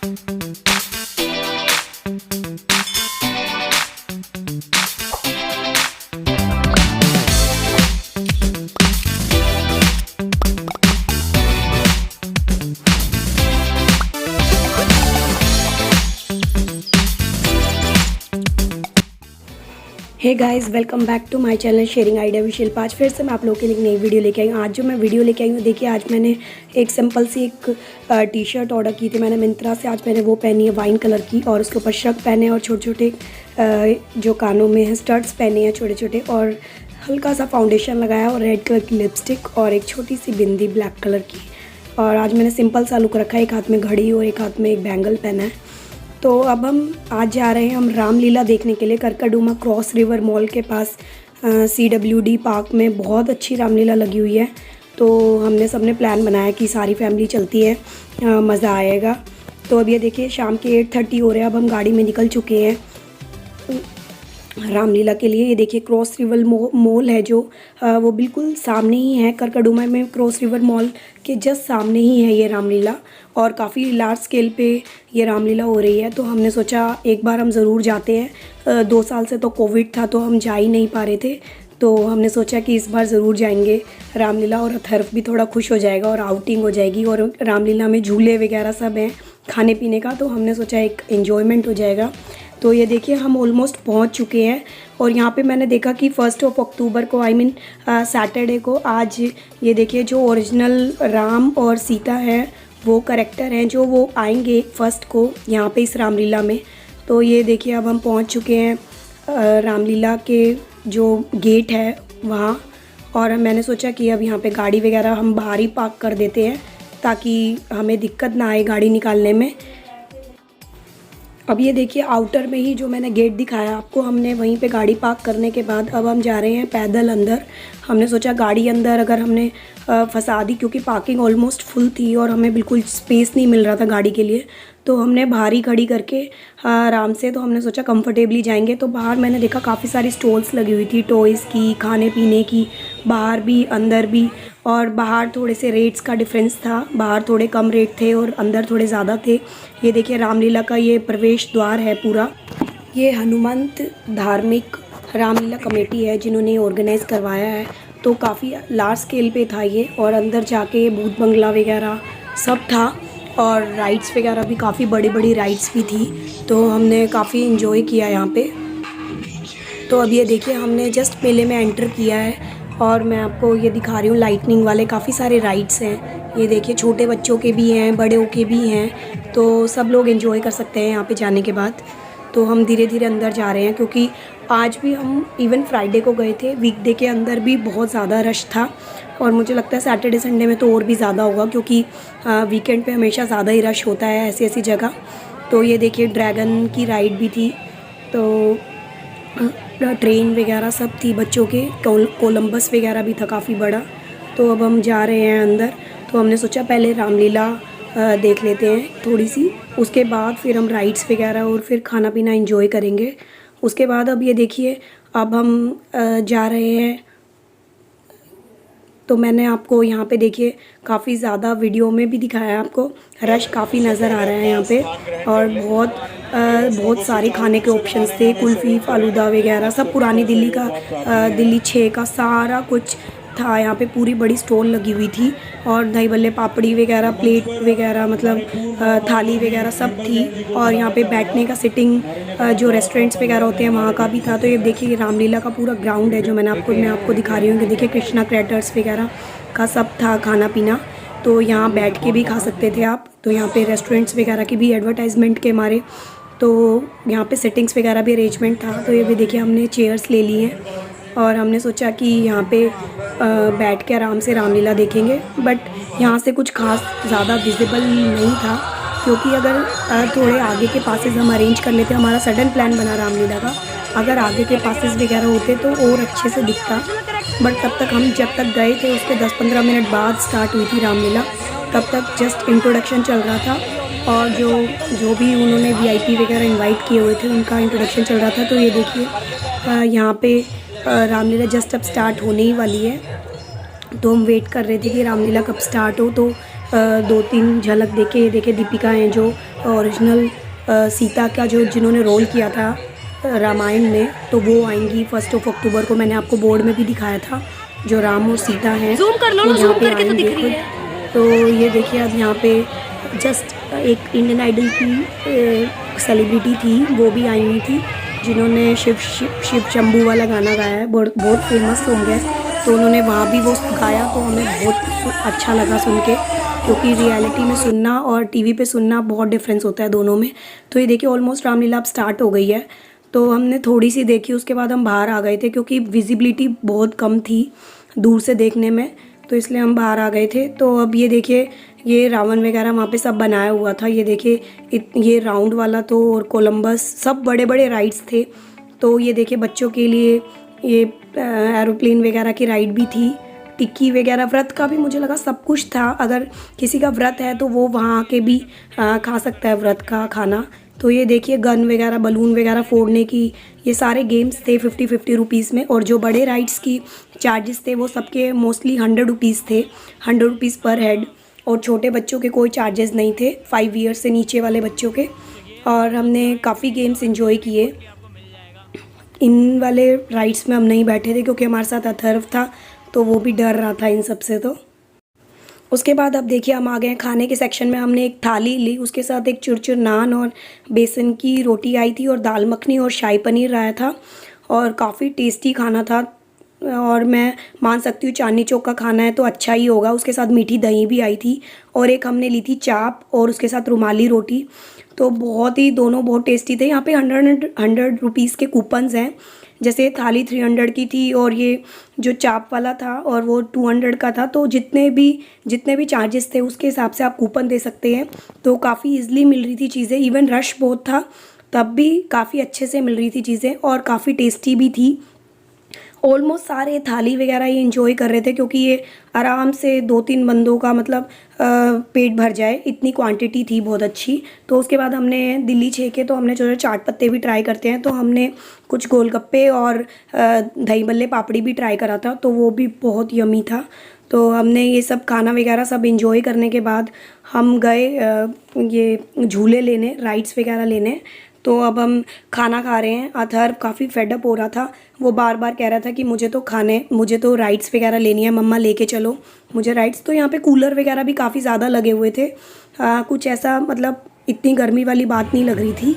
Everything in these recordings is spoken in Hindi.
Hey guys, welcome back to my channel sharing idea with Shilpa. आज फिर से मैं आप लोगों के लिए एक नई वीडियो लेके आई हूँ। आज जो मैं वीडियो लेके आई हूँ, देखिए आज मैंने एक सिंपल सी एक टी शर्ट ऑर्डर की थी मैंने मिंत्रा से। आज मैंने वो पहनी है वाइन कलर की, और उसके ऊपर श्रग पहने और छोटे छोटे जो कानों में है स्टड्स पहने हैं छोटे छोटे, और हल्का सा फाउंडेशन लगाया और रेड कलर की लिपस्टिक और एक छोटी सी बिंदी ब्लैक कलर की। और आज मैंने सिंपल सा लुक रखा है, एक हाथ में घड़ी और एक हाथ में एक बैंगल पहना है। तो अब हम आज जा रहे हैं हम रामलीला देखने के लिए करकड़डूमा क्रॉस रिवर मॉल के पास CWD पार्क में बहुत अच्छी रामलीला लगी हुई है। तो हमने सबने प्लान बनाया कि सारी फैमिली चलती है, मज़ा आएगा। तो अब ये देखिए शाम के 8:30 हो रहे हैं, अब हम गाड़ी में निकल चुके हैं रामलीला के लिए। ये देखिए क्रॉस रिवर मॉल है जो वो बिल्कुल सामने ही है। करकड़डूमा में क्रॉस रिवर मॉल के जस्ट सामने ही है ये रामलीला, और काफ़ी लार्ज स्केल पे ये रामलीला हो रही है। तो हमने सोचा एक बार हम ज़रूर जाते हैं। 2 साल से तो कोविड था तो हम जा ही नहीं पा रहे थे, तो हमने सोचा कि इस बार ज़रूर जाएंगे रामलीला, और अथर्व भी थोड़ा खुश हो जाएगा और आउटिंग हो जाएगी। और रामलीला में झूले वगैरह सब हैं खाने पीने का, तो हमने सोचा एक एन्जॉयमेंट हो जाएगा। तो ये देखिए हम ऑलमोस्ट पहुंच चुके हैं, और यहाँ पे मैंने देखा कि 1 अक्टूबर को सैटरडे को आज ये देखिए जो ओरिजिनल राम और सीता है वो करेक्टर हैं जो वो आएंगे 1 को यहाँ पे इस रामलीला में। तो ये देखिए अब हम पहुँच चुके हैं रामलीला के जो गेट है वहाँ, और मैंने सोचा कि अब यहाँ पे गाड़ी वगैरह हम बाहर ही पार्क कर देते हैं ताकि हमें दिक्कत ना आए गाड़ी निकालने में। अब ये देखिए आउटर में ही जो मैंने गेट दिखाया आपको, हमने वहीं पे गाड़ी पार्क करने के बाद अब हम जा रहे हैं पैदल अंदर। हमने सोचा गाड़ी अंदर अगर हमने फंसा दी, क्योंकि पार्किंग ऑलमोस्ट फुल थी और हमें बिल्कुल स्पेस नहीं मिल रहा था गाड़ी के लिए, तो हमने बाहर ही खड़ी करके आराम से, तो हमने सोचा कंफर्टेबली जाएंगे। तो बाहर मैंने देखा काफ़ी सारी स्टॉल्स लगी हुई थी टॉयज़ की, खाने पीने की, बाहर भी अंदर भी। और बाहर थोड़े से रेट्स का डिफरेंस था, बाहर थोड़े कम रेट थे और अंदर थोड़े ज़्यादा थे। ये देखिए रामलीला का ये प्रवेश द्वार है पूरा। ये हनुमंत धार्मिक रामलीला कमेटी है जिन्होंने ऑर्गेनाइज़ करवाया है, तो काफ़ी लार्ज स्केल पे था ये। और अंदर जाके भूत बंगला वगैरह सब था, और राइड्स वगैरह भी काफ़ी बड़ी बड़ी राइड्स भी थी, तो हमने काफ़ी इन्जॉय किया यहाँ पे। तो अब ये देखिए हमने जस्ट मेले में एंटर किया है, और मैं आपको ये दिखा रही हूँ लाइटनिंग वाले काफ़ी सारे राइड्स हैं। ये देखिए छोटे बच्चों के भी हैं, बड़ों के भी हैं, तो सब लोग एंजॉय कर सकते हैं यहाँ पे जाने के बाद। तो हम धीरे धीरे अंदर जा रहे हैं, क्योंकि आज भी हम इवन फ्राइडे को गए थे, वीकडे के अंदर भी बहुत ज़्यादा रश था, और मुझे लगता है सैटरडे संडे में तो और भी ज़्यादा होगा, क्योंकि वीकेंड पे हमेशा ज़्यादा ही रश होता है ऐसी ऐसी जगह। तो ये देखिए ड्रैगन की राइड भी थी, तो ट्रेन वगैरह सब थी बच्चों के, कोलंबस वगैरह भी था काफ़ी बड़ा। तो अब हम जा रहे हैं अंदर, तो हमने सोचा पहले रामलीला देख लेते हैं थोड़ी सी, उसके बाद फिर हम राइड्स वगैरह और फिर खाना पीना एंजॉय करेंगे उसके बाद। अब ये देखिए अब हम जा रहे हैं, तो मैंने आपको यहाँ पे देखिए काफ़ी ज़्यादा वीडियो में भी दिखाया आपको, रश काफ़ी नज़र आ रहा है यहाँ पे, और बहुत सारे खाने के ऑप्शंस थे, कुल्फ़ी फालूदा वगैरह सब पुरानी दिल्ली का, दिल्ली 6 का सारा कुछ था यहाँ पे। पूरी बड़ी स्टॉल लगी हुई थी, और दही बल्ले पापड़ी वगैरह, प्लेट वगैरह, मतलब थाली वगैरह सब थी। और यहाँ पे बैठने का सिटिंग जो रेस्टोरेंट्स वगैरह होते हैं वहाँ का भी था। तो ये देखिए रामलीला का पूरा ग्राउंड है जो मैं आपको दिखा रही हूँ कि देखिए कृष्णा क्रेटर्स वगैरह का सब था खाना पीना, तो यहाँ बैठ के भी खा सकते थे आप। तो यहाँ पे रेस्टोरेंट्स वगैरह की भी एडवर्टाइजमेंट के मारे, तो यहाँ पे सिटिंग्स वगैरह भी अरेंजमेंट था। तो ये भी देखिए हमने चेयर्स ले ली हैं, और हमने सोचा कि यहाँ पे बैठ के आराम से रामलीला देखेंगे। बट यहाँ से कुछ खास ज़्यादा विजिबल नहीं था, क्योंकि अगर थोड़े आगे के पासेस हम अरेंज कर लेते, हमारा सडन प्लान बना रामलीला का, अगर आगे के पासेस वगैरह होते तो और अच्छे से दिखता। बट तब तक हम जब तक गए थे उसके 10-15 मिनट बाद स्टार्ट हुई थी रामलीला, तब तक जस्ट इंट्रोडक्शन चल रहा था, और जो भी उन्होंने VIP वगैरह इनवाइट किए हुए थे उनका इंट्रोडक्शन चल रहा था। तो ये देखिए यहाँ पे रामलीला जस्ट अब स्टार्ट होने ही वाली है, तो हम वेट कर रहे थे कि रामलीला कब स्टार्ट हो। तो दो तीन झलक देखे। ये देखे दीपिका हैं जो ओरिजिनल सीता का जो जिन्होंने रोल किया था रामायण में, तो वो आएंगी 1 अक्टूबर को। मैंने आपको बोर्ड में भी दिखाया था जो राम और सीता हैं, ज़ूम कर लो ना, ज़ूम करके तो दिख रही है। तो ये देखिए अब यहाँ पे जस्ट एक इंडियन आइडल की सेलिब्रिटी थी, वो भी आई हुई थी, जिन्होंने शिव शिव शिव शंभू वाला गाना गाया है, बहुत फेमस सॉन्ग है। तो उन्होंने वहाँ भी वो गाया, तो हमें बहुत अच्छा लगा सुन के, क्योंकि रियलिटी में सुनना और टीवी पे सुनना बहुत डिफरेंस होता है दोनों में। तो ये देखिए ऑलमोस्ट रामलीला अब स्टार्ट हो गई है, तो हमने थोड़ी सी देखी, उसके बाद हम बाहर आ गए थे क्योंकि विजिबिलिटी बहुत कम थी दूर से देखने में, तो इसलिए हम बाहर आ गए थे। तो अब ये देखिए ये रावण वगैरह वहाँ पे सब बनाया हुआ था। ये देखिए ये राउंड वाला तो, और कोलंबस, सब बड़े बड़े राइड्स थे। तो ये देखिए बच्चों के लिए ये एरोप्लेन वगैरह की राइड भी थी, टिक्की वगैरह, व्रत का भी मुझे लगा सब कुछ था। अगर किसी का व्रत है तो वो वहाँ के भी खा सकता है व्रत का खाना। तो ये देखिए गन वगैरह, बलून वगैरह फोड़ने की, ये सारे गेम्स थे 50-50 रुपीज़ में। और जो बड़े राइड्स की चार्जेस थे वो सबके मोस्टली 100 रुपीज़ थे, 100 रुपीज़ पर हेड। और छोटे बच्चों के कोई चार्जेस नहीं थे, 5 ईयर से नीचे वाले बच्चों के। और हमने काफ़ी गेम्स इंजॉय किए। इन वाले राइड्स में हम नहीं बैठे थे क्योंकि हमारे साथ अथर्व था, तो वो भी डर रहा था इन सब से। तो उसके बाद अब देखिए हम आ गए हैं खाने के सेक्शन में। हमने एक थाली ली, उसके साथ एक चुरचुर नान और बेसन की रोटी आई थी, और दाल मखनी और शाही पनीर आया था, और काफ़ी टेस्टी खाना था। और मैं मान सकती हूँ चांदनी चौक का खाना है तो अच्छा ही होगा। उसके साथ मीठी दही भी आई थी, और एक हमने ली थी चाप और उसके साथ रुमाली रोटी। तो बहुत ही दोनों बहुत टेस्टी थे। यहाँ पे 100 रुपीज़ के कूपन्स हैं, जैसे थाली 300 की थी और ये जो चाप वाला था और वो 200 का था। तो जितने भी चार्जेस थे उसके हिसाब से आप कूपन दे सकते हैं। तो काफ़ी ईजिली मिल रही थी चीज़ें, इवन रश बहुत था तब भी काफ़ी अच्छे से मिल रही थी चीज़ें, और काफ़ी टेस्टी भी थी। ऑलमोस्ट सारे थाली वगैरह ये इंजॉय कर रहे थे क्योंकि ये आराम से 2-3 बंदों का मतलब पेट भर जाए, इतनी क्वांटिटी थी बहुत अच्छी। तो उसके बाद हमने दिल्ली छेके, तो हमने जो चाट पत्ते भी ट्राई करते हैं, तो हमने कुछ गोलगप्पे और दही बल्ले पापड़ी भी ट्राई करा था, तो वो भी बहुत यमी था। तो हमने ये सब खाना वगैरह सब इंजॉय करने के बाद हम गए ये झूले लेने, राइड्स वगैरह लेने। तो अब हम खाना खा रहे हैं। अथर्व काफ़ी फेडअप हो रहा था, वो बार बार कह रहा था कि मुझे तो राइड्स वगैरह लेनी है, मम्मा लेके चलो मुझे राइड्स। तो यहाँ पे कूलर वगैरह भी काफ़ी ज़्यादा लगे हुए थे, कुछ ऐसा मतलब इतनी गर्मी वाली बात नहीं लग रही थी।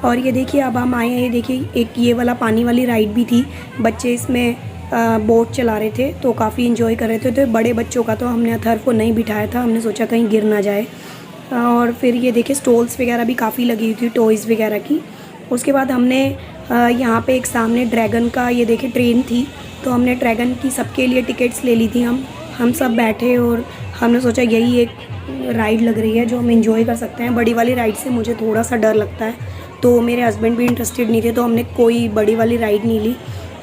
और ये देखिए अब हम आए हैं, ये देखिए एक ये वाला पानी वाली राइड भी थी, बच्चे इसमें बोट चला रहे थे, तो काफ़ी इन्जॉय कर रहे थे। तो बड़े बच्चों का तो हमने अथर्व को नहीं बिठाया था, हमने सोचा कहीं गिर ना जाए। और फिर ये देखिए स्टॉल्स वगैरह भी काफ़ी लगी हुई थी टॉयज़ वगैरह की। उसके बाद हमने यहाँ पे एक सामने ड्रैगन का, ये देखिए ट्रेन थी, तो हमने ड्रैगन की सबके लिए टिकट्स ले ली थी। हम सब बैठे और हमने सोचा यही एक राइड लग रही है जो हम इंजॉय कर सकते हैं। बड़ी वाली राइड से मुझे थोड़ा सा डर लगता है, तो मेरे हस्बैंड भी इंटरेस्टेड नहीं थे, तो हमने कोई बड़ी वाली राइड नहीं ली।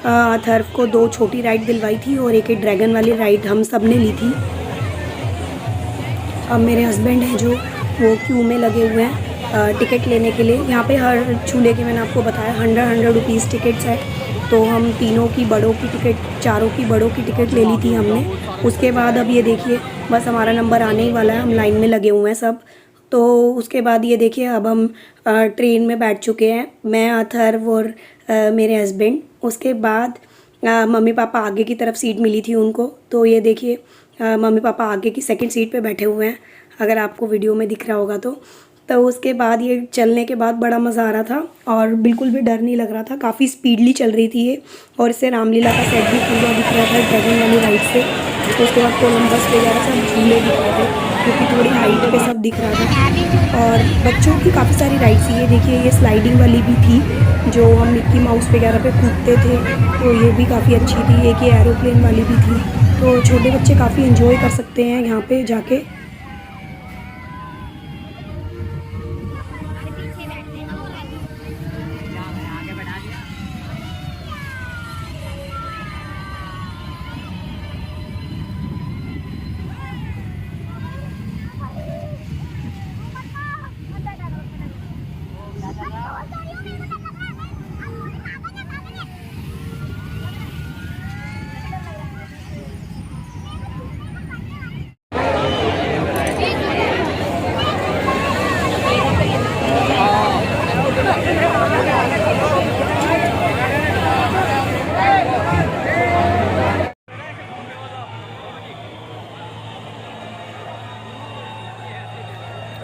अथर्व को 2 छोटी राइड दिलवाई थी और एक ड्रैगन वाली राइड हम सब ने ली थी। अब मेरे हस्बैंड हैं जो वो क्यू में लगे हुए हैं टिकट लेने के लिए। यहाँ पे हर झूले की मैंने आपको बताया 100 रुपीज़ टिकट्स है। तो हम तीनों की बड़ों की टिकट, चारों की बड़ों की टिकट ले ली थी हमने। उसके बाद अब ये देखिए बस हमारा नंबर आने ही वाला है, हम लाइन में लगे हुए हैं सब। तो उसके बाद ये देखिए अब हम ट्रेन में बैठ चुके हैं, मैं, अथर्व और मेरे हस्बैंड। उसके बाद मम्मी पापा आगे की तरफ सीट मिली थी उनको, तो ये देखिए मम्मी पापा आगे की सेकंड सीट पे बैठे हुए हैं, अगर आपको वीडियो में दिख रहा होगा तो उसके बाद ये चलने के बाद बड़ा मज़ा आ रहा था और बिल्कुल भी डर नहीं लग रहा था, काफ़ी स्पीडली चल रही थी ये। और इससे रामलीला का सेट भी पूरा दिख रहा था ड्रैगन वाली राइड से। तो उसके बाद कोलंबस वगैरह सब झूले दिख रहे थे क्योंकि थोड़ी हाइट पे सब दिख रहा था। और बच्चों की काफ़ी सारी राइड्स थी, ये देखिए ये स्लाइडिंग वाली भी थी जो हम मिक्की माउस वगैरह पे कूदते थे, तो ये भी काफ़ी अच्छी थी। एक ये एरोप्लेन वाली भी थी, तो छोटे बच्चे काफ़ी इंजॉय कर सकते हैं यहाँ पे जाके।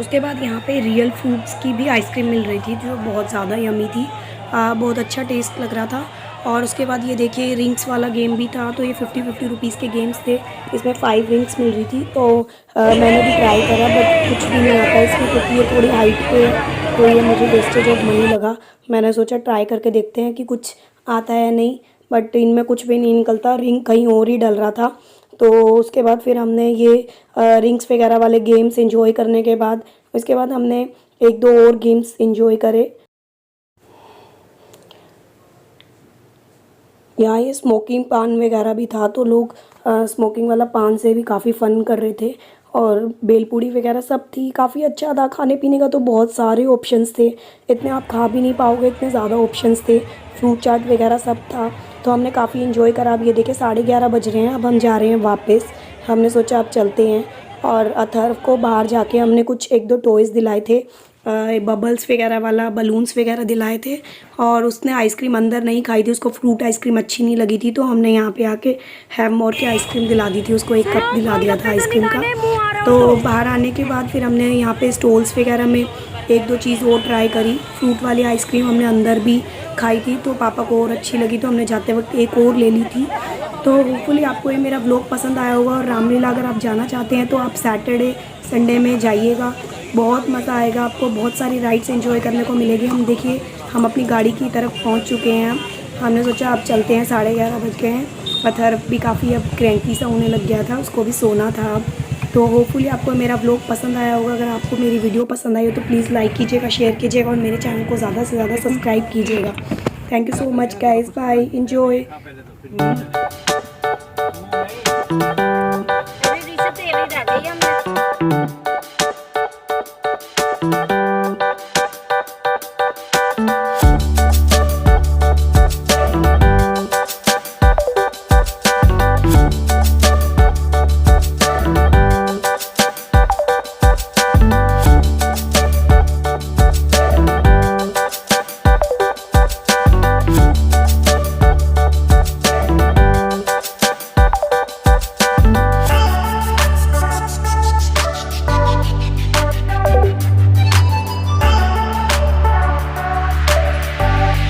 उसके बाद यहाँ पे रियल फ्रूट्स की भी आइसक्रीम मिल रही थी जो बहुत ज़्यादा यमी थी। बहुत अच्छा टेस्ट लग रहा था। और उसके बाद ये देखिए रिंग्स वाला गेम भी था। तो ये 50-50 रुपीज़ के गेम्स थे। इसमें 5 रिंग्स मिल रही थी। तो मैंने भी ट्राई करा बट कुछ भी नहीं आता इसमें क्योंकि ये थोड़ी हाइट पे है। तो ये मुझे वेस्टेज ऑफ मनी लगा। मैंने सोचा ट्राई करके देखते हैं कि कुछ आता है नहीं, बट इनमें कुछ भी नहीं निकलता। रिंग कहीं और ही डल रहा था। तो उसके बाद फिर हमने ये रिंग्स वगैरह वाले गेम्स एंजॉय करने के बाद उसके बाद हमने 1-2 और गेम्स एंजॉय करे। यहाँ ये स्मोकिंग पान वगैरह भी था। तो लोग स्मोकिंग वाला पान से भी काफ़ी फ़न कर रहे थे। और बेलपूड़ी वगैरह सब थी। काफ़ी अच्छा था। खाने पीने का तो बहुत सारे ऑप्शंस थे। इतने आप खा भी नहीं पाओगे, इतने ज़्यादा ऑप्शंस थे। फ्रूट चाट वगैरह सब था। तो हमने काफ़ी इन्जॉय करा। अब ये देखिए 11:30 बज रहे हैं। अब हम जा रहे हैं वापस। हमने सोचा अब चलते हैं। और अथर्व को बाहर जाके हमने कुछ 1-2 टॉयज़ दिलाए थे। बबल्स वगैरह वाला बलून्स वगैरह दिलाए थे। और उसने आइसक्रीम अंदर नहीं खाई थी, उसको फ्रूट आइसक्रीम अच्छी नहीं लगी थी। तो हमने यहाँ पे आके हैवमोर की आइसक्रीम दिला दी थी उसको। 1 कप दिला दिया था आइसक्रीम का। तो बाहर आने के बाद फिर हमने यहाँ पे स्टॉल्स वगैरह में 1-2 चीज़ और ट्राई करी। फ्रूट वाली आइसक्रीम हमने अंदर भी खाई थी तो पापा को और अच्छी लगी तो हमने जाते वक्त एक और ले ली थी। तो होपफुली आपको ये मेरा व्लॉग पसंद आया होगा। और रामलीला अगर आप जाना चाहते हैं तो आप सैटरडे संडे में जाइएगा। बहुत मज़ा आएगा आपको। बहुत सारी राइड्स एंजॉय करने को मिलेगी। हम देखिए हम अपनी गाड़ी की तरफ पहुंच चुके हैं। हमने सोचा अब चलते हैं। 11:30 बज गए हैं। अथर्व भी काफ़ी अब क्रैंकी सा होने लग गया था, उसको भी सोना था अब। तो होपफुली आपको मेरा व्लॉग पसंद आया होगा। अगर आपको मेरी वीडियो पसंद आई हो तो प्लीज़ लाइक कीजिएगा, शेयर कीजिएगा और मेरे चैनल को ज़्यादा से ज़्यादा सब्सक्राइब कीजिएगा। Thank you so much guys. Bye, enjoy.